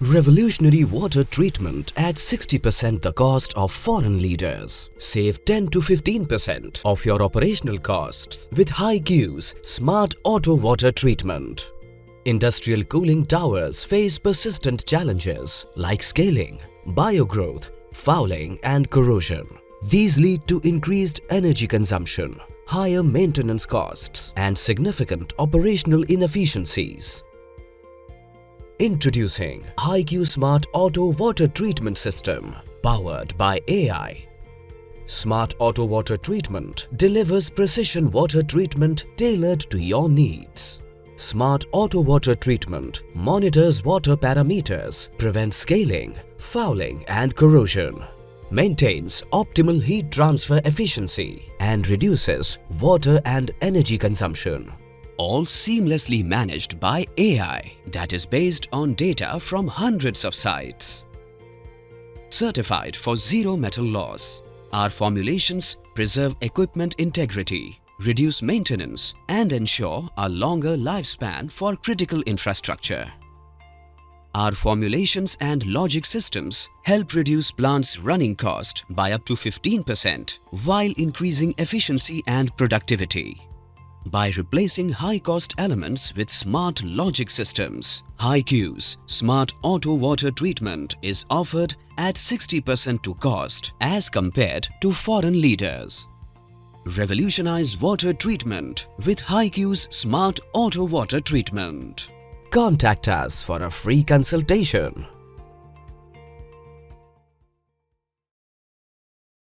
Revolutionary water treatment at 60% the cost of foreign leaders. Save 10 to 15% of your operational costs with HiQ's Smart Auto Water Treatment. Industrial cooling towers face persistent challenges like scaling, biogrowth, fouling and corrosion. These lead to increased energy consumption, higher maintenance costs and significant operational inefficiencies. Introducing HiQ Smart Auto Water Treatment System, powered by AI. Smart Auto Water Treatment delivers precision water treatment tailored to your needs. Smart Auto Water Treatment monitors water parameters, prevents scaling, fouling and corrosion, maintains optimal heat transfer efficiency and reduces water and energy consumption. All seamlessly managed by AI that is based on data from hundreds of sites. Certified for zero metal loss, our formulations preserve equipment integrity, reduce maintenance and ensure a longer lifespan for critical infrastructure. Our formulations and logic systems help reduce plants' running cost by up to 15% while increasing efficiency and productivity. By replacing high-cost elements with smart logic systems, HiQ's Smart Auto Water Treatment is offered at 60% to cost as compared to foreign leaders. Revolutionize water treatment with HiQ's Smart Auto Water Treatment. Contact us for a free consultation.